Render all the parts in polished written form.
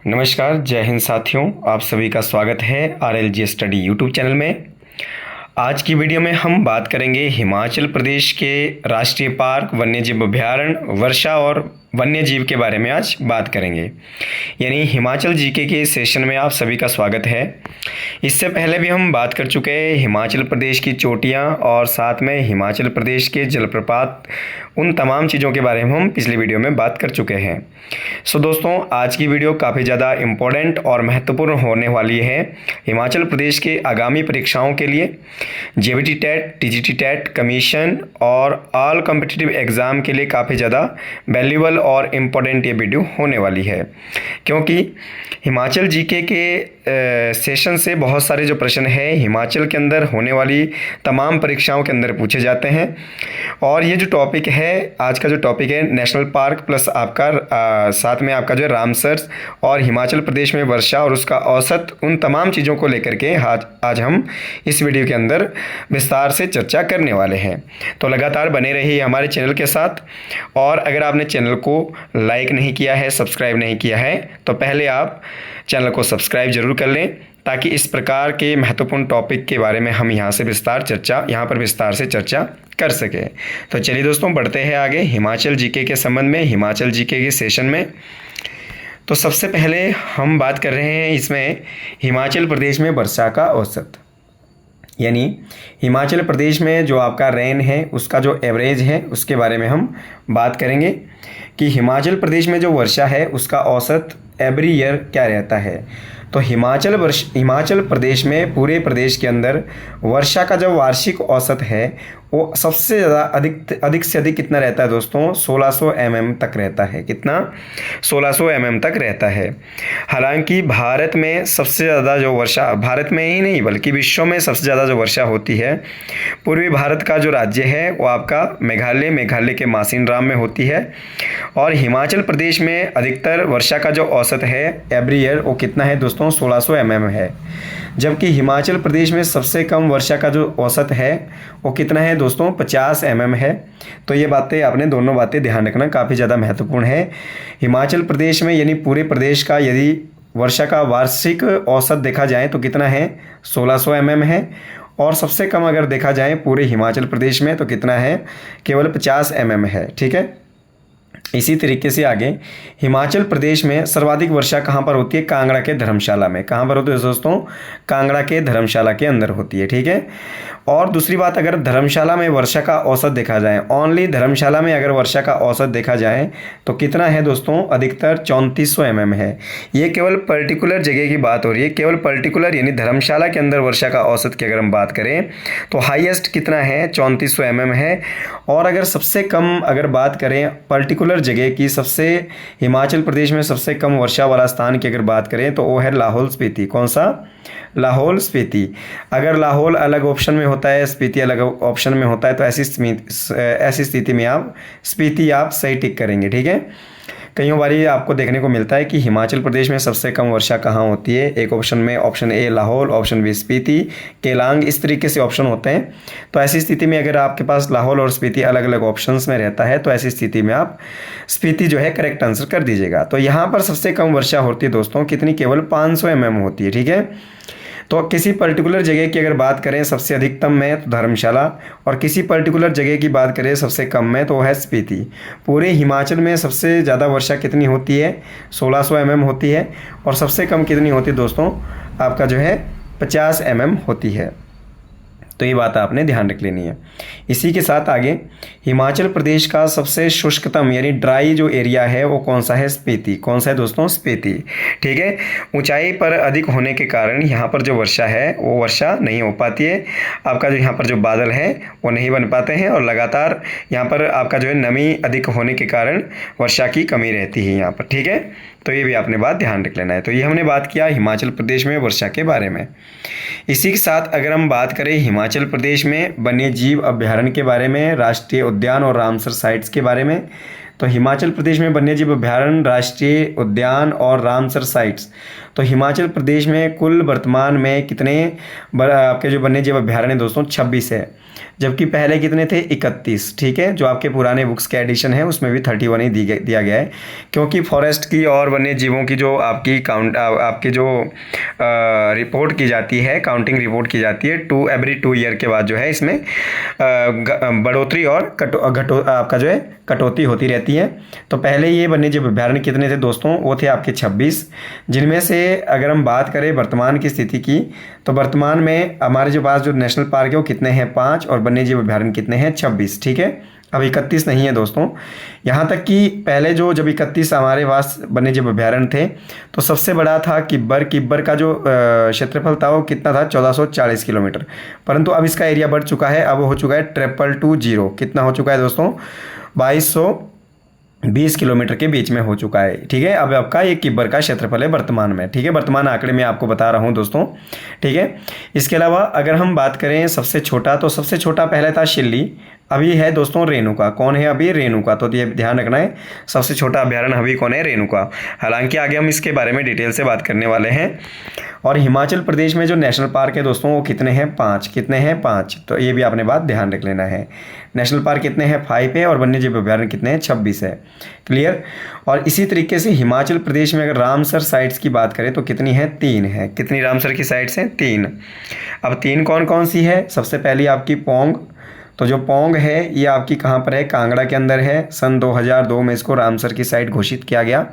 नमस्कार, जय हिंद साथियों। आप सभी का स्वागत है RLG स्टडी यूट्यूब चैनल में। आज की वीडियो में हम बात करेंगे हिमाचल प्रदेश के राष्ट्रीय पार्क, वन्यजीव अभ्यारण्य, वर्षा और वन्यजीव के बारे में आज बात करेंगे। यानी हिमाचल जीके के सेशन में आप सभी का स्वागत है। इससे पहले भी हम बात कर चुके हैं हिमाचल प्रदेश की चोटियां और साथ में हिमाचल प्रदेश के जलप्रपात, उन तमाम चीज़ों के बारे में हम पिछली वीडियो में बात कर चुके हैं। सो दोस्तों, आज की वीडियो काफ़ी ज़्यादा इम्पोर्टेंट और महत्वपूर्ण होने वाली है हिमाचल प्रदेश के आगामी परीक्षाओं के लिए। JBT TET, TGT TET, commission और ऑल कॉम्पिटिटिव एग्ज़ाम के लिए काफ़ी ज़्यादा वैल्यूबल और इम्पोर्टेंट ये वीडियो होने वाली है, क्योंकि हिमाचल जीके के सेशन से बहुत सारे जो प्रश्न हैं हिमाचल के अंदर होने वाली तमाम परीक्षाओं के अंदर पूछे जाते हैं। और ये जो टॉपिक है, आज का जो टॉपिक है नेशनल पार्क प्लस आपका साथ में आपका जो है रामसर और हिमाचल प्रदेश में वर्षा और उसका औसत, उन तमाम चीज़ों को लेकर के आज हम इस वीडियो के अंदर विस्तार से चर्चा करने वाले हैं। तो लगातार बने रहिए हमारे चैनल के साथ। और अगर आपने चैनल को लाइक नहीं किया है, सब्सक्राइब नहीं किया है, तो पहले आप चैनल को सब्सक्राइब जरूर कर लें, ताकि इस प्रकार के महत्वपूर्ण टॉपिक के बारे में हम यहाँ पर विस्तार से चर्चा कर सके। तो चलिए दोस्तों, बढ़ते हैं आगे हिमाचल जीके के संबंध में, हिमाचल जीके के सेशन में। तो सबसे पहले हम बात कर रहे हैं इसमें हिमाचल प्रदेश में वर्षा का औसत, यानी हिमाचल प्रदेश में जो आपका रेन है उसका जो एवरेज है उसके बारे में हम बात करेंगे कि हिमाचल प्रदेश में जो वर्षा है उसका औसत एवरी ईयर क्या रहता है। तो हिमाचल प्रदेश में पूरे प्रदेश के अंदर वर्षा का जो वार्षिक औसत है वो सबसे ज़्यादा अधिक से अधिक कितना रहता है दोस्तों? 1600 mm तक रहता है। कितना? 1600 mm तक रहता है। हालांकि भारत में सबसे ज़्यादा जो वर्षा, भारत में ही नहीं बल्कि विश्व में सबसे ज़्यादा जो वर्षा होती है पूर्वी भारत का जो राज्य है वो आपका मेघालय के मासिनराम में होती है। और हिमाचल प्रदेश में अधिकतर वर्षा का जो औसत है एवरी ईयर वो कितना है दोस्तों? 1600 mm है। जबकि हिमाचल प्रदेश में सबसे कम वर्षा का जो औसत है वो कितना है दोस्तों? 50 mm है। तो ये बातें आपने दोनों बातें ध्यान रखना, काफ़ी ज़्यादा महत्वपूर्ण है। हिमाचल प्रदेश में यानी पूरे प्रदेश का यदि वर्षा का वार्षिक औसत देखा जाए तो कितना है? 1600 mm है। और सबसे कम अगर देखा जाए पूरे हिमाचल प्रदेश में तो कितना है? केवल 50 mm है। ठीक है। इसी तरीके से आगे हिमाचल प्रदेश में सर्वाधिक वर्षा कहाँ पर होती है? कांगड़ा के धर्मशाला में। कहाँ पर होती है दोस्तों? कांगड़ा के धर्मशाला के अंदर होती है। ठीक है। और दूसरी बात, अगर धर्मशाला में वर्षा का औसत देखा जाए, ओनली धर्मशाला में अगर वर्षा का औसत देखा जाए तो कितना है दोस्तों? अधिकतर 3400 mm है। ये केवल पर्टिकुलर जगह की बात हो रही है, केवल पर्टिकुलर यानी धर्मशाला के अंदर वर्षा का औसत की अगर हम बात करें तो हाईएस्ट कितना है? 3400 mm है। और अगर सबसे कम अगर बात करें पर्टिकुलर जगह की, सबसे हिमाचल प्रदेश में सबसे कम वर्षा वाला स्थान की अगर बात करें तो वो है लाहौल स्पीति। कौन सा? लाहौल स्पीति। अगर लाहौल अलग ऑप्शन में होता है, स्पीति अलग ऑप्शन में होता है, तो ऐसी स्थिति में आप स्पीति आप सही टिक करेंगे। ठीक है। कई बारी आपको देखने को मिलता है कि हिमाचल प्रदेश में सबसे कम वर्षा कहाँ होती है। एक ऑप्शन में option A Lahaul, option B Spiti, Keylong, इस तरीके से ऑप्शन होते हैं। तो ऐसी स्थिति में अगर आपके पास लाहौल और स्पीति अलग अलग ऑप्शंस में रहता है तो ऐसी स्थिति में आप स्पीति जो है करेक्ट आंसर कर दीजिएगा। तो यहाँ पर सबसे कम वर्षा होती है दोस्तों, कितनी? केवल 500 mm होती है। ठीक है। तो किसी पर्टिकुलर जगह की अगर बात करें सबसे अधिकतम में तो धर्मशाला, और किसी पर्टिकुलर जगह की बात करें सबसे कम में तो है स्पीति। पूरे हिमाचल में सबसे ज़्यादा वर्षा कितनी होती है? 1600 mm होती है। और सबसे कम कितनी होती है दोस्तों? आपका जो है 50 mm होती है। तो ये बात आपने ध्यान रख लेनी है। इसी के साथ आगे हिमाचल प्रदेश का सबसे शुष्कतम यानी ड्राई जो एरिया है वो कौन सा है? स्पीति। कौन सा है दोस्तों? स्पीति। ठीक है। ऊंचाई पर अधिक होने के कारण यहाँ पर जो वर्षा है वो वर्षा नहीं हो पाती है। आपका जो यहाँ पर जो बादल है वो नहीं बन पाते हैं, और लगातार यहाँ पर आपका जो है नमी अधिक होने के कारण वर्षा की कमी रहती है यहाँ पर। ठीक है। तो ये भी आपने बात ध्यान रख लेना है। तो ये हमने बात किया हिमाचल प्रदेश में वर्षा के बारे में। इसी के साथ अगर हम बात करें हिमाचल प्रदेश में वन्यजीव अभ्यारण्य के बारे में, राष्ट्रीय उद्यान और रामसर साइट्स के बारे में, तो हिमाचल प्रदेश में वन्यजीव अभ्यारण्य, राष्ट्रीय उद्यान और रामसर साइट्स तो हिमाचल प्रदेश में कुल वर्तमान में कितने आपके जो वन्य जीव अभ्यारण्य दोस्तों 26 है, जबकि पहले कितने थे 31। ठीक है, जो आपके पुराने बुक्स के एडिशन है उसमें भी 31 ही दिया गया है, क्योंकि फॉरेस्ट की और वन्य जीवों की जो आपकी आपकी जो रिपोर्ट की जाती है, काउंटिंग रिपोर्ट की जाती है एवरी 2 ईयर के बाद जो है इसमें बढ़ोतरी और आपका जो है कटौती होती रहती है। तो पहले ये वन्य जीव अभ्यारण्य कितने थे दोस्तों, वो थे आपके 26, जिनमें से अगर हम बात करें वर्तमान की स्थिति की तो वर्तमान में हमारे जो पास जो नेशनल पार्क है वो कितने हैं 5 और वन्य जीव अभ्यारण्य कितने हैं 26। ठीक है, अब 31 नहीं है दोस्तों। यहाँ तक कि पहले जब 31 हमारे पास वन्य जीव अभ्यारण्य थे तो सबसे बड़ा था किब्बर का जो क्षेत्रफल था वो कितना था 1440 किलोमीटर, परंतु अब इसका एरिया बढ़ चुका है, अब हो चुका है 2220। कितना हो चुका है दोस्तों 2220 किलोमीटर के बीच में हो चुका है। ठीक है, अब आपका ये किब्बर का क्षेत्रफल है वर्तमान में। ठीक है, वर्तमान आंकड़े में आपको बता रहा हूँ दोस्तों। ठीक है, इसके अलावा अगर हम बात करें सबसे छोटा, तो सबसे छोटा पहले था शिल्ली, अभी है दोस्तों रेणुका। कौन है अभी रेणुका, तो ये ध्यान रखना है, सबसे छोटा अभ्यारण्य अभी कौन है रेणुका। हालांकि आगे हम इसके बारे में डिटेल से बात करने वाले हैं। और हिमाचल प्रदेश में जो नेशनल पार्क है दोस्तों वो कितने हैं 5। कितने हैं 5, तो ये भी आपने बात ध्यान रख लेना है। नेशनल पार्क कितने हैं 5 है और वन्य जीव अभ्यारण्य कितने हैं 26 है। क्लियर। और इसी तरीके से हिमाचल प्रदेश में अगर रामसर साइट्स की बात करें तो कितनी है 3 है। कितनी रामसर की साइट्स हैं 3। अब 3 कौन कौन सी है, सबसे पहली आपकी पोंग। तो जो पोंग है ये आपकी कहाँ पर है, कांगड़ा के अंदर है। सन 2002 में इसको रामसर की साइट घोषित किया गया।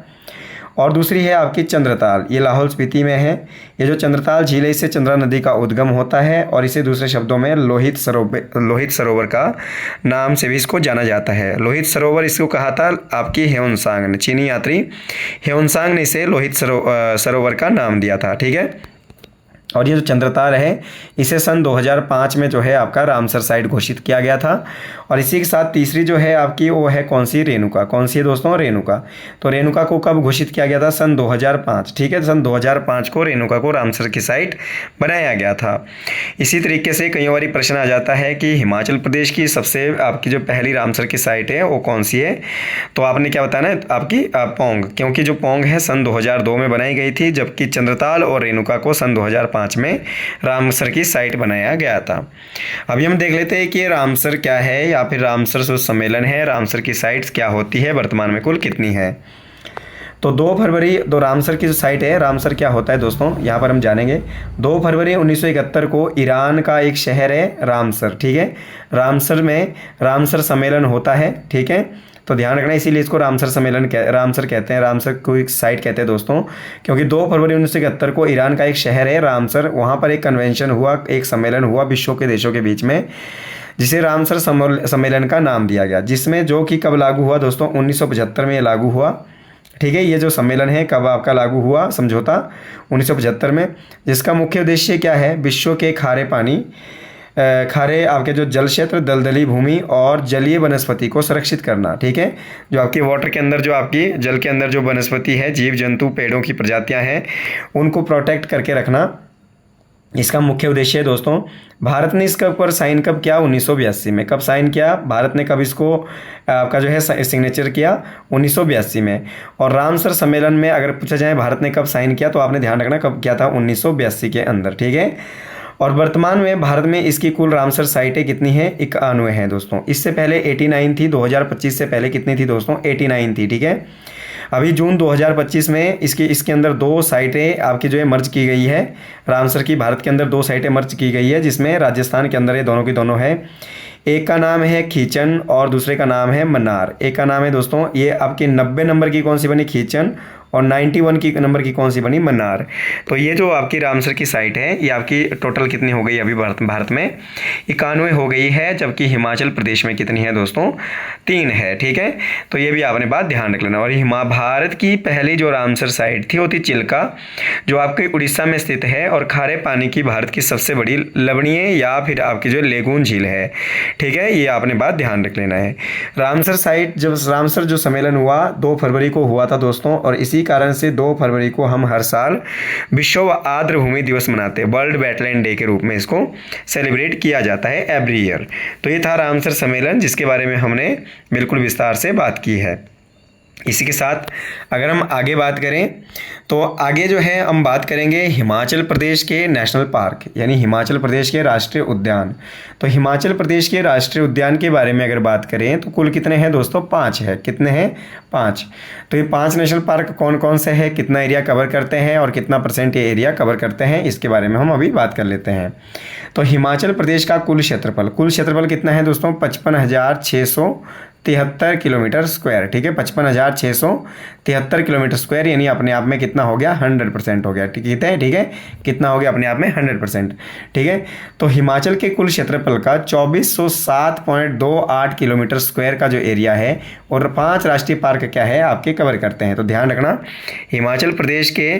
और दूसरी है आपकी चंद्रताल, ये लाहौल स्पीति में है। ये जो चंद्रताल झील है इससे चंद्रा नदी का उद्गम होता है और इसे दूसरे शब्दों में लोहित सरोवर का नाम से भी इसको जाना जाता है। लोहित सरोवर इसको कहा था आपकी ह्योनसांग ने, चीनी यात्री ह्योनसांग ने इसे लोहित सरोवर का नाम दिया था। ठीक है, और ये जो चंद्रताल है इसे सन 2005 में जो है आपका रामसर साइट घोषित किया गया था। और इसी के साथ तीसरी जो है आपकी वो है कौन सी, रेणुका। कौन सी है दोस्तों, रेणुका। तो रेणुका को कब घोषित किया गया था, सन 2005। ठीक है, सन 2005 को रेणुका को रामसर की साइट बनाया गया था। इसी तरीके से कई बार प्रश्न आ जाता है कि हिमाचल प्रदेश की सबसे आपकी जो पहली रामसर की साइट है वो कौन सी है, तो आपने क्या बताना है आपकी पोंग, क्योंकि जो पोंग है सन 2002 में बनाई गई थी, जबकि चंद्रताल और रेणुका को सन 2005 में रामसर की साइट बनाया गया था। अभी हम देख लेते हैं कि रामसर क्या है या फिर रामसर जो सम्मेलन है, रामसर की साइट्स क्या होती है, वर्तमान में कुल कितनी है। तो 2 फरवरी तो रामसर की जो साइट है, रामसर क्या होता है दोस्तों यहाँ पर हम जानेंगे। 2 फरवरी 1971 को ईरान का एक शहर है रामसर। ठीक है, रामसर में रामसर सम्मेलन होता है। ठीक है, तो ध्यान रखना, इसीलिए इसको रामसर कहते हैं, रामसर को एक साइट कहते हैं दोस्तों, क्योंकि 2 फरवरी 1971 को ईरान का एक शहर है रामसर, वहाँ पर एक कन्वेंशन हुआ, एक सम्मेलन हुआ विश्व के देशों के बीच में, जिसे रामसर सम्मेलन का नाम दिया गया, जिसमें जो कि कब लागू हुआ दोस्तों 1975 में ये लागू हुआ। ठीक है, ये जो सम्मेलन है कब आपका लागू हुआ, समझौता 1975 में, जिसका मुख्य उद्देश्य क्या है, विश्व के खारे आपके जो जल क्षेत्र, दलदली भूमि और जलीय वनस्पति को सुरक्षित करना। ठीक है, जो आपके वाटर के अंदर जो आपकी जल के अंदर जो वनस्पति है, जीव जंतु, पेड़ों की प्रजातियां हैं, उनको प्रोटेक्ट करके रखना, इसका मुख्य उद्देश्य है दोस्तों। भारत ने इसके ऊपर साइन कब किया, 1982 में। कब साइन किया भारत ने, कब इसको आपका जो है सिग्नेचर किया, 1982 में। और रामसर सम्मेलन में अगर पूछा जाए भारत ने कब साइन किया, तो आपने ध्यान रखना कब किया था, 1982 के अंदर। ठीक है, और वर्तमान में भारत में इसकी कुल रामसर साइटें कितनी हैं, 91 हैं दोस्तों। इससे पहले 89 थी, 2025 से पहले कितनी थी दोस्तों, 89 थी। ठीक है, अभी जून 2025 में इसके अंदर 2 साइटें आपकी जो है मर्ज की गई है। रामसर की भारत के अंदर 2 साइटें मर्ज की गई है, जिसमें राजस्थान के अंदर ये दोनों की दोनों है। एक का नाम है खीचन और दूसरे का नाम है मन्नार। एक का नाम है दोस्तों, ये आपकी 90 नंबर की कौन सी बनी, खीचन, और 91 की नंबर की कौन सी बनी, मन्नार। तो ये जो आपकी रामसर की साइट है ये आपकी टोटल कितनी हो गई अभी भारत में, 91 हो गई है, जबकि हिमाचल प्रदेश में कितनी है दोस्तों, 3 है। ठीक है, तो ये भी आपने बात ध्यान रख लेना। और भारत की पहली जो रामसर साइट थी वो थी चिल्का, जो आपके उड़ीसा में स्थित है और खारे पानी की भारत की सबसे बड़ी लवणीय या फिर आपकी जो लेगून झील है। ठीक है, ये आपने बात ध्यान रख लेना है। रामसर साइट, जब रामसर जो सम्मेलन हुआ 2 फरवरी को हुआ था दोस्तों, और इसी कारण से 2 फरवरी को हम हर साल विश्व आर्द्र भूमि दिवस मनाते हैं, वर्ल्ड वेटलैंड डे के रूप में इसको सेलिब्रेट किया जाता है एवरी ईयर। तो ये था रामसर सम्मेलन, जिसके बारे में हमने बिल्कुल विस्तार से बात की है। इसी के साथ अगर हम आगे बात करें तो आगे जो है हम बात करेंगे हिमाचल प्रदेश के नेशनल पार्क यानी हिमाचल प्रदेश के राष्ट्रीय उद्यान। तो हिमाचल प्रदेश के राष्ट्रीय उद्यान के बारे में अगर बात करें तो कुल कितने हैं दोस्तों? 5 है। कितने हैं? 5। तो ये 5 नेशनल पार्क कौन कौन से हैं, कितना एरिया कवर करते हैं और कितना % ये एरिया कवर करते हैं, इसके बारे में हम अभी बात कर लेते हैं। तो हिमाचल प्रदेश का कुल क्षेत्रफल कितना है दोस्तों? 55,673 किलोमीटर स्क्वायर। ठीक है, 55,673 किलोमीटर स्क्वायर, यानी अपने आप में कितना हो गया? 100% हो गया। ठीक है, कितना हो गया अपने आप में? 100%। ठीक है, तो हिमाचल के कुल क्षेत्रफल का 2407.28 किलोमीटर स्क्वायर का जो एरिया है और 5 राष्ट्रीय पार्क क्या है आपके कवर करते हैं। तो ध्यान रखना, हिमाचल प्रदेश के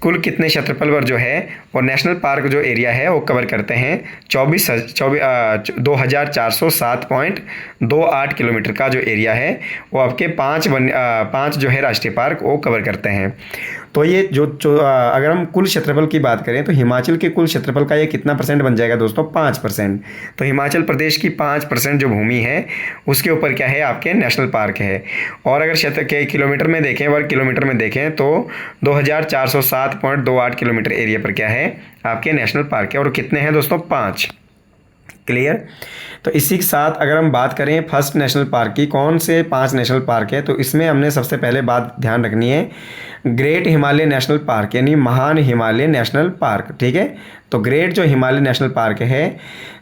कुल कितने क्षेत्रफल पर जो है और नेशनल पार्क जो एरिया है वो कवर करते हैं 2407.28 किलोमीटर का जो एरिया है वो आपके 5 जो है राष्ट्रीय पार्क वो कवर करते हैं। तो ये जो अगर हम कुल क्षेत्रफल की बात करें तो हिमाचल के कुल क्षेत्रफल का ये कितना % बन जाएगा दोस्तों? 5%। तो हिमाचल प्रदेश की 5% जो भूमि है उसके ऊपर क्या है आपके नेशनल पार्क है। और अगर क्षेत्र के किलोमीटर में देखें, वर्ग किलोमीटर में देखें तो 2407.28 किलोमीटर एरिया पर क्या है आपके नेशनल पार्क है। और कितने हैं दोस्तों? 5। क्लियर। तो इसी के साथ अगर हम बात करें फर्स्ट नेशनल पार्क की, कौन से 5 नेशनल पार्क है, तो इसमें हमने सबसे पहले बात ध्यान रखनी है ग्रेट हिमालय नेशनल पार्क यानी महान हिमालय नेशनल पार्क। ठीक है, तो ग्रेट जो हिमालय नेशनल पार्क है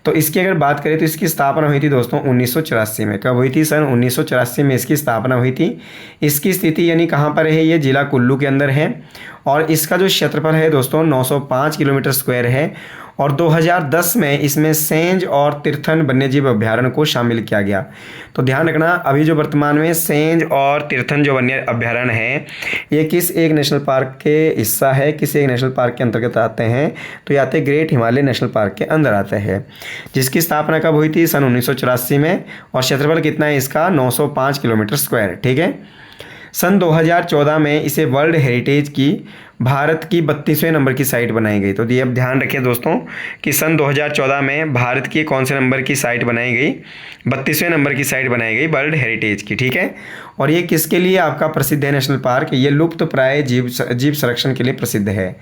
तो इसकी अगर बात करें तो इसकी स्थापना हुई थी दोस्तों 1984 में। कब हुई थी? सन 1984 में इसकी स्थापना हुई थी। इसकी स्थिति यानी कहाँ पर है? ये जिला कुल्लू के अंदर है और इसका जो क्षेत्रफल है दोस्तों 905 किलोमीटर स्क्वायर है। और 2010 में इसमें सेंज और तिरथन वन्यजीव अभ्यारण्य को शामिल किया गया। तो ध्यान रखना, अभी जो वर्तमान में सेंज और तिरथन जो वन्य अभ्यारण्य है ये किस एक नेशनल पार्क के हिस्सा है, किस एक नेशनल पार्क के अंतर्गत आते हैं? तो ये आते ग्रेट हिमालय नेशनल पार्क के अंदर आते हैं, जिसकी स्थापना कब हुई थी? सन 1984 में। और क्षेत्रफल कितना है इसका? 905 किलोमीटर स्क्वायर। ठीक है, सन 2014 में इसे वर्ल्ड हेरिटेज की भारत की 32वें नंबर की साइट बनाई गई। तो ये अब ध्यान रखिए दोस्तों कि सन 2014 में भारत की कौन से नंबर की साइट बनाई गई? 32वें नंबर की साइट बनाई गई वर्ल्ड हेरिटेज की। ठीक है, और ये किसके लिए आपका प्रसिद्ध है नेशनल पार्क? ये लुप्त प्राय जीव संरक्षण के लिए प्रसिद्ध है।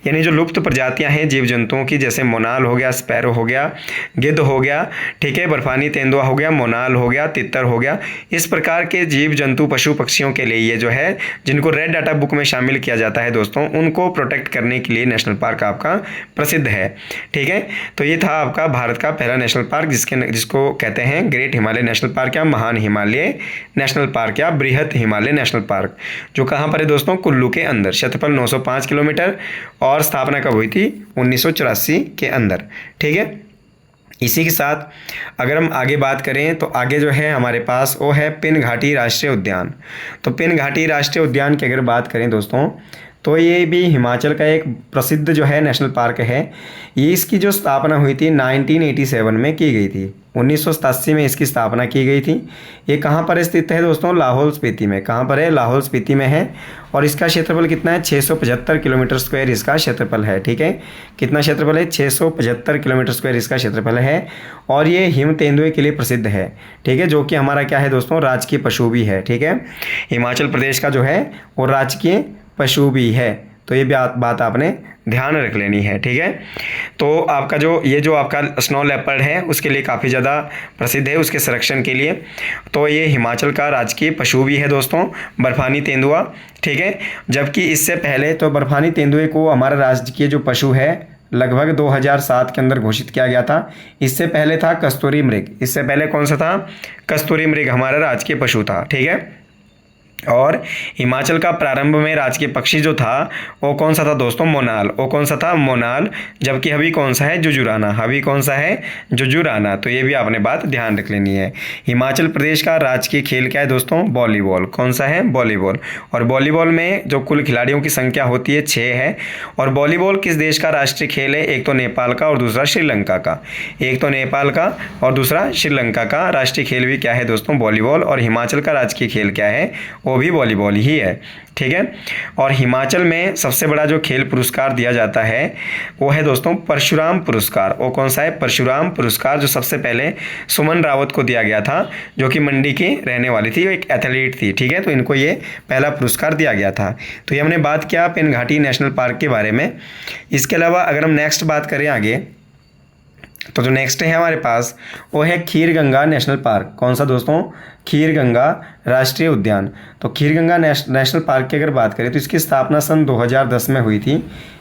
यानी जो लुप्त प्रजातियां हैं जीव जंतुओं की, जैसे मोनाल हो गया, स्पैरो हो गया, गिद्ध हो गया, ठीक है, बर्फानी तेंदुआ हो गया, मोनाल हो गया, तितर हो गया, इस प्रकार के जीव जंतु पशु पक्षियों के लिए ये जो है जिनको रेड डाटा बुक में शामिल किया जाता है दोस्तों, उनको प्रोटेक्ट करने के लिए नेशनल पार्क आपका प्रसिद्ध है। ठीक है, तो ये था आपका भारत का पहला नेशनल पार्क जिसको कहते हैं ग्रेट हिमालय नेशनल पार्क या महान हिमालय नेशनल पार्क या बृहत हिमालय नेशनल पार्क, जो कहाँ पर है दोस्तों? कुल्लू के अंदर। क्षेत्रफल 905 किलोमीटर और स्थापना कब हुई थी? 1984 के अंदर। ठीक है, इसी के साथ अगर हम आगे बात करें तो आगे जो है हमारे पास वो है पिन घाटी राष्ट्रीय उद्यान। तो पिन घाटी राष्ट्रीय उद्यान की अगर बात करें दोस्तों तो ये भी हिमाचल का एक प्रसिद्ध जो है नेशनल पार्क है। ये इसकी जो स्थापना हुई थी 1987 में की गई थी। 1987 में इसकी स्थापना की गई थी। ये कहाँ पर स्थित है दोस्तों? लाहौल स्पीति में। कहाँ पर है? लाहौल स्पीति में है। और इसका क्षेत्रफल कितना है? 675 किलोमीटर स्क्वायर इसका क्षेत्रफल है। ठीक है, कितना क्षेत्रफल है? 675 किलोमीटर स्क्वायर इसका क्षेत्रफल है। और ये हिम तेंदुए के लिए प्रसिद्ध है। ठीक है, जो कि हमारा क्या है दोस्तों? राजकीय पशु भी है। ठीक है, हिमाचल प्रदेश का जो है वो राजकीय पशु भी है। तो ये बात आपने ध्यान रख लेनी है। ठीक है, तो आपका जो आपका स्नो लेपर्ड है उसके लिए काफ़ी ज़्यादा प्रसिद्ध है, उसके संरक्षण के लिए। तो ये हिमाचल का राजकीय पशु भी है दोस्तों, बर्फानी तेंदुआ। ठीक है, जबकि इससे पहले तो बर्फानी तेंदुए को हमारा राजकीय जो पशु है लगभग 2007 के अंदर घोषित किया गया था। इससे पहले था कस्तूरी मृग। इससे पहले कौन सा था? कस्तूरी मृग हमारा राजकीय पशु था। ठीक है, और हिमाचल का प्रारंभ में राजकीय पक्षी जो था वो कौन सा था दोस्तों? मोनाल। वो कौन सा था? मोनाल। जबकि अभी कौन सा है? जुजुराना। अभी कौन सा है? जुजुराना। तो ये भी आपने बात ध्यान रख लेनी है। हिमाचल प्रदेश का राजकीय खेल क्या है दोस्तों? वॉलीबॉल। कौन सा है? वॉलीबॉल। और वॉलीबॉल में जो कुल खिलाड़ियों की संख्या होती है 6 है। और वॉलीबॉल किस देश का राष्ट्रीय खेल है? एक तो नेपाल का और दूसरा श्रीलंका का। एक तो नेपाल का और दूसरा श्रीलंका का राष्ट्रीय खेल भी क्या है दोस्तों? वॉलीबॉल। और हिमाचल का राजकीय खेल क्या है? वो वो भी वॉलीबॉल ही है। ठीक है। और हिमाचल में सबसे बड़ा जो खेल पुरस्कार दिया जाता है वो है दोस्तों परशुराम पुरस्कार। वो कौन सा है? परशुराम पुरस्कार, जो सबसे पहले सुमन रावत को दिया गया था, जो कि मंडी की रहने वाली थी, एक एथलीट थी। ठीक है, तो इनको ये पहला पुरस्कार दिया गया था। तो ये हमने बात किया पेनघाटी नेशनल पार्क के बारे में। इसके अलावा अगर हम नेक्स्ट बात करें आगे, तो जो नेक्स्ट है हमारे पास वो है खीरगंगा नेशनल पार्क। कौन सा दोस्तों? खीरगंगा राष्ट्रीय उद्यान। तो खीरगंगा नेशनल पार्क की अगर बात करें तो इसकी स्थापना सन 2010 में हुई थी।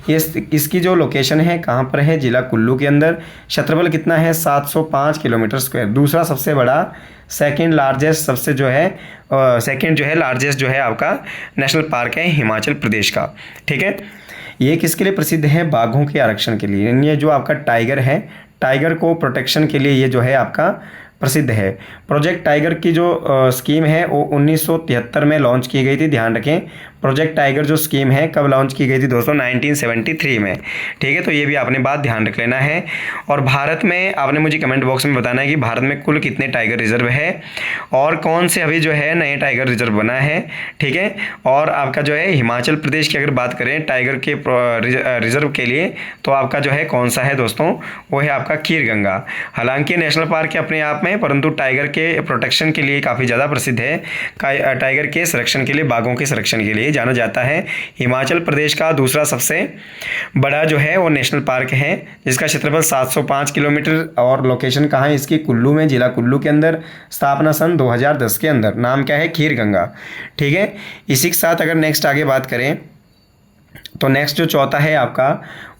इसकी जो लोकेशन है कहाँ पर है? जिला कुल्लू के अंदर। क्षेत्रफल कितना है? 705 किलोमीटर स्क्वायर। दूसरा सबसे बड़ा, सेकेंड लार्जेस्ट, सबसे जो है सेकेंड जो है लार्जेस्ट जो है आपका नेशनल पार्क है हिमाचल प्रदेश का। ठीक है। ये किसके लिए प्रसिद्ध है? बाघों के आरक्षण के लिए। ये जो आपका टाइगर है, टाइगर को प्रोटेक्शन के लिए ये जो है आपका प्रसिद्ध है। प्रोजेक्ट टाइगर की जो स्कीम है वो 1973 में लॉन्च की गई थी। ध्यान रखें, प्रोजेक्ट टाइगर जो स्कीम है कब लॉन्च की गई थी दोस्तों? 1973 में। ठीक है, तो ये भी आपने बात ध्यान रख लेना है। और भारत में आपने मुझे कमेंट बॉक्स में बताना है कि भारत में कुल कितने टाइगर रिजर्व है और कौन से अभी जो है नए टाइगर रिजर्व बना है। ठीक है। और आपका जो है हिमाचल प्रदेश की अगर बात करें टाइगर के रिजर्व के लिए, तो आपका जो है कौन सा है दोस्तों? वो है आपका खीरगंगा। हालांकि नेशनल पार्क है अपने आप में, परंतु टाइगर के प्रोटेक्शन के लिए काफ़ी ज़्यादा प्रसिद्ध है। टाइगर के संरक्षण के लिए, बाघों के संरक्षण के लिए जाना जाता है। हिमाचल प्रदेश का दूसरा सबसे बड़ा जो है वो नेशनल पार्क है, जिसका क्षेत्रफल 705 किलोमीटर। और लोकेशन कहाँ है इसकी? कुल्लू में, जिला कुल्लू के अंदर। स्थापना सन 2010 के अंदर। नाम क्या है? खीरगंगा। ठीक है। इसी के साथ अगर नेक्स्ट आगे बात करें तो नेक्स्ट जो चौथा है आपका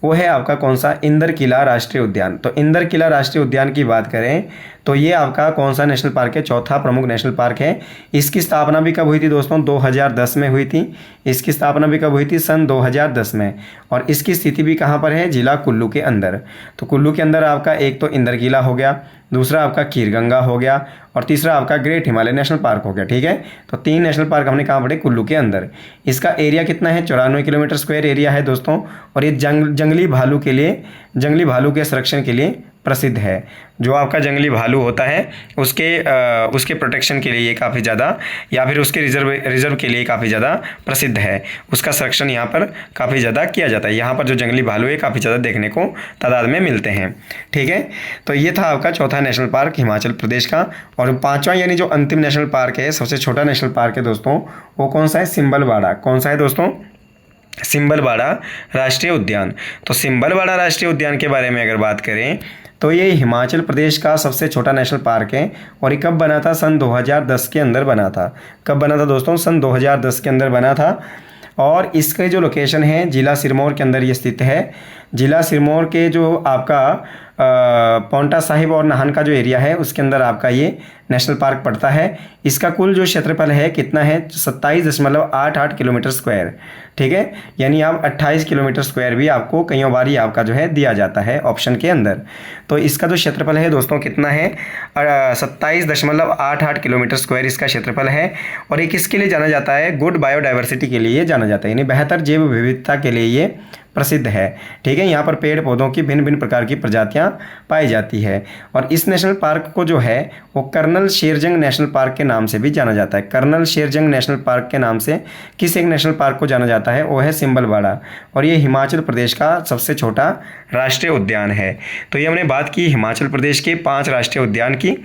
वो है आपका कौन सा? इंदर किला राष्ट्रीय उद्यान। तो इंदर किला राष्ट्रीय उद्यान की बात करें तो ये आपका कौन सा नेशनल पार्क है? चौथा प्रमुख नेशनल पार्क है। इसकी स्थापना भी कब हुई थी दोस्तों? 2010 में हुई थी। इसकी स्थापना भी कब हुई थी? सन 2010 में। और इसकी स्थिति भी कहाँ पर है? जिला कुल्लू के अंदर। तो कुल्लू के अंदर आपका एक तो इंदर किला हो गया, दूसरा आपका खीरगंगा हो गया और तीसरा आपका ग्रेट हिमालय नेशनल पार्क हो गया। ठीक है, तो 3 नेशनल पार्क हमने कहाँ पढ़े? कुल्लू के अंदर। इसका एरिया कितना है? 94 किलोमीटर स्क्वायर एरिया है दोस्तों। और ये जंगली भालू के लिए, जंगली भालू के संरक्षण के लिए प्रसिद्ध है। जो आपका जंगली भालू होता है उसके प्रोटेक्शन के लिए ये काफ़ी ज़्यादा, या फिर उसके रिजर्व के लिए काफ़ी ज़्यादा प्रसिद्ध है। उसका संरक्षण यहाँ पर काफ़ी ज़्यादा किया जाता है। यहाँ पर जो जंगली भालू है काफ़ी ज़्यादा देखने को तादाद में मिलते हैं। ठीक है, तो ये था आपका चौथा नेशनल पार्क हिमाचल प्रदेश का। और पाँचवां यानी जो अंतिम नेशनल पार्क है, सबसे छोटा नेशनल पार्क है दोस्तों, वो कौन सा है? सिंबलवाड़ा। कौन सा है दोस्तों? सिंबलवाड़ा राष्ट्रीय उद्यान। तो सिंबलवाड़ा राष्ट्रीय उद्यान के बारे में अगर बात करें तो ये हिमाचल प्रदेश का सबसे छोटा नेशनल पार्क है। और ये कब बना था? सन 2010 के अंदर बना था। कब बना था दोस्तों? सन 2010 के अंदर बना था। और इसके जो लोकेशन है जिला सिरमौर के अंदर ये स्थित है। जिला सिरमौर के जो आपका पौंटा साहिब और नाहन का जो एरिया है उसके अंदर आपका ये नेशनल पार्क पड़ता है। इसका कुल जो क्षेत्रफल है कितना है? 27.88 किलोमीटर स्क्वायर। ठीक है, यानी आप 28 किलोमीटर स्क्वायर भी आपको कई बार ही आपका जो है दिया जाता है ऑप्शन के अंदर। तो इसका जो क्षेत्रफल है दोस्तों कितना है? 27.88 किलोमीटर स्क्वायर इसका क्षेत्रफल है। और ये किसके लिए जाना जाता है? गुड बायोडाइवर्सिटी के लिए जाना जाता है, यानी बेहतर जैव विविधता के लिए ये प्रसिद्ध है। ठीक है, यहाँ पर पेड़ पौधों की भिन्न भिन्न प्रकार की प्रजातियाँ पाई जाती है। और इस नेशनल पार्क को जो है वो कर्नल शेरजंग नेशनल पार्क के नाम से भी जाना जाता है। कर्नल शेरजंग नेशनल पार्क के नाम से किस एक नेशनल पार्क को जाना जाता है? वो है सिंबलवाड़ा। और ये हिमाचल प्रदेश का सबसे छोटा राष्ट्रीय उद्यान है। तो ये हमने बात की हिमाचल प्रदेश के 5 राष्ट्रीय उद्यान की।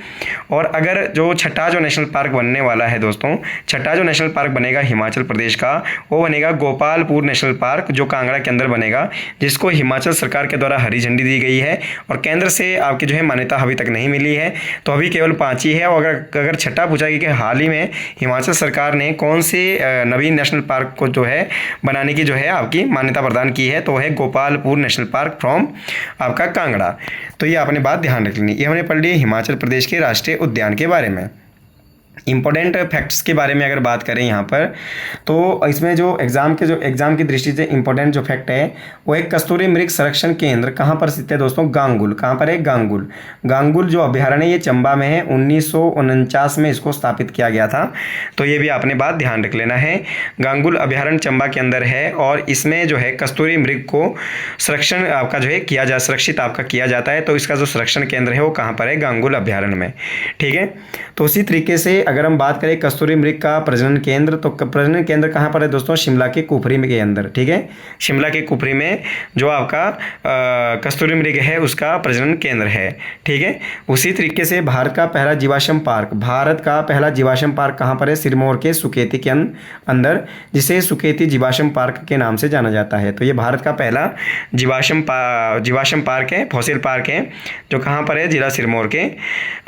और अगर जो छठा जो नेशनल पार्क बनने वाला है दोस्तों, छठा जो नेशनल पार्क बनेगा हिमाचल प्रदेश का, वो बनेगा गोपालपुर नेशनल पार्क, जो कांगड़ा के अंदर बनेगा, जिसको हिमाचल सरकार के द्वारा हरी झंडी दी गई है। और केंद्र से आपकी जो है मान्यता अभी तक नहीं मिली है, तो अभी केवल 5 ही है। और अगर छठा पूछा गया कि हाल ही में हिमाचल सरकार ने कौन से नवीन नेशनल पार्क को जो है बनाने की जो है आपकी मान्यता प्रदान की है, तो है गोपालपुर नेशनल पार्क फ्रॉम आपका कांगड़ा। तो ये आपने बात ध्यान रख लेनी। ये हमने पढ़ ली हिमाचल प्रदेश के राष्ट्रीय उद्यान के बारे में। इंपॉर्टेंट फैक्ट्स के बारे में अगर बात करें यहाँ पर, तो इसमें जो एग्जाम की दृष्टि से इंपॉर्टेंट जो फैक्ट है वो एक कस्तूरी मृग संरक्षण केंद्र कहाँ पर स्थित है दोस्तों? गांगुल। कहाँ पर है? गांगुल। गांगुल जो अभ्यारण्य ये चंबा में है। 1949 में इसको स्थापित किया गया था। तो ये भी आपने बात ध्यान रख लेना है। गांगुल अभ्यारण्य चंबा के अंदर है और इसमें जो है कस्तूरी मृग को संरक्षण आपका जो है सुरक्षित आपका किया जाता है। तो इसका जो संरक्षण केंद्र है वो कहाँ पर है? गांगुल अभ्यारण्य में। ठीक है, तो उसी तरीके से अगर हम बात करें कस्तूरी मृग का प्रजनन केंद्र, तो प्रजनन केंद्र कहाँ पर है दोस्तों? शिमला के कुफरी में के अंदर, ठीक है। शिमला के कुफरी में जो आपका कस्तूरी मृग है उसका प्रजनन केंद्र है, ठीक है। उसी तरीके से भारत का पहला जीवाश्म पार्क कहाँ पर है? सिरमौर के सुकेती के अंदर, जिसे सुकेती जीवाश्म पार्क के नाम से जाना जाता है। तो ये भारत का पहला जीवाश्म पार्क है, फॉसिल पार्क है, जो कहाँ पर है? जिला सिरमौर के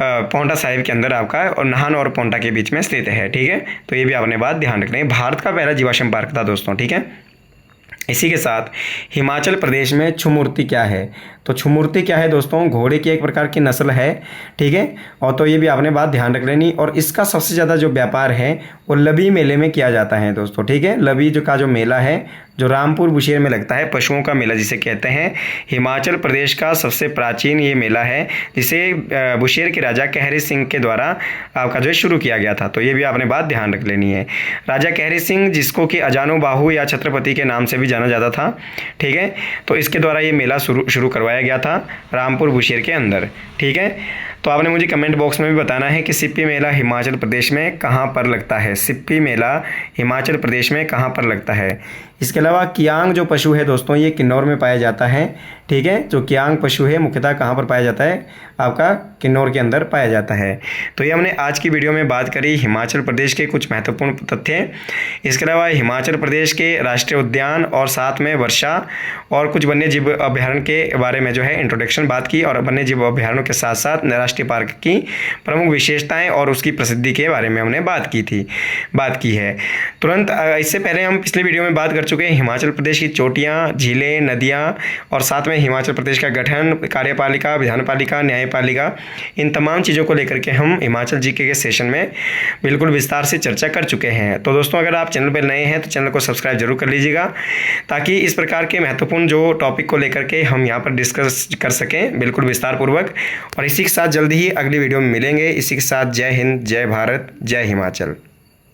पांवटा साहिब के अंदर आपका, और नाहन और पांवटा के बीच में स्थित है, ठीक है। तो ये भी आपने बात ध्यान रखनी है, भारत का पहला जीवाश्म पार्क था दोस्तों, ठीक है। इसी के साथ हिमाचल प्रदेश में छुमूर्ती क्या है? तो छुमूर्ती क्या है दोस्तों? घोड़े की एक प्रकार की नस्ल है, ठीक है। और तो ये भी आपने बात ध्यान रख लेनी। और इसका सबसे ज़्यादा जो व्यापार है वो लबी मेले में किया जाता है दोस्तों, ठीक है। लबी जो मेला है जो रामपुर बुशेर में लगता है, पशुओं का मेला जिसे कहते हैं, हिमाचल प्रदेश का सबसे प्राचीन ये मेला है, जिसे बुशेर के राजा कहरी सिंह के द्वारा आपका जो है शुरू किया गया था। तो ये भी आपने बात ध्यान रख लेनी है। राजा कहरी सिंह, जिसको कि अजानो बाहू या छत्रपति के नाम से भी जाना जाता था, ठीक है। तो इसके द्वारा ये मेला शुरू करवाया गया था रामपुर बुशेर के अंदर, ठीक है। तो आपने मुझे कमेंट बॉक्स में भी बताना है कि सिप्पी मेला हिमाचल प्रदेश में कहाँ पर लगता है? सिप्पी मेला हिमाचल प्रदेश में कहाँ पर लगता है? इसके अलावा कियांग जो पशु है दोस्तों, ये किन्नौर में पाया जाता है, ठीक है। जो कियांग पशु है मुख्यतः कहाँ पर पाया जाता है? आपका किन्नौर के अंदर पाया जाता है। तो ये हमने आज की वीडियो में बात करी हिमाचल प्रदेश के कुछ महत्वपूर्ण तथ्य। इसके अलावा हिमाचल प्रदेश के राष्ट्रीय उद्यान और साथ में वर्षा और कुछ वन्य जीव अभ्यारण्य के बारे में जो है इंट्रोडक्शन बात की, और वन्य जीव अभ्यारण्यों के साथ साथ राष्ट्रीय पार्क की प्रमुख विशेषताएं और उसकी प्रसिद्धि के बारे में हमने बात की है। तुरंत इससे पहले हम पिछली वीडियो में बात कर चुके हैं हिमाचल प्रदेश की चोटियाँ, झीलें, नदियाँ, और साथ में हिमाचल प्रदेश का गठन, कार्यपालिका, विधानपालिका, न्यायपालिका, इन तमाम चीज़ों को लेकर के हम हिमाचल जीके के सेशन में बिल्कुल विस्तार से चर्चा कर चुके हैं। तो दोस्तों, अगर आप चैनल पर नए हैं तो चैनल को सब्सक्राइब जरूर कर लीजिएगा, ताकि इस प्रकार के महत्वपूर्ण जो टॉपिक को लेकर के हम यहाँ पर डिस्कस कर सकें बिल्कुल विस्तार पूर्वक। और इसी के साथ जल्दी ही अगली वीडियो में मिलेंगे। इसी के साथ जय हिंद, जय भारत, जय हिमाचल।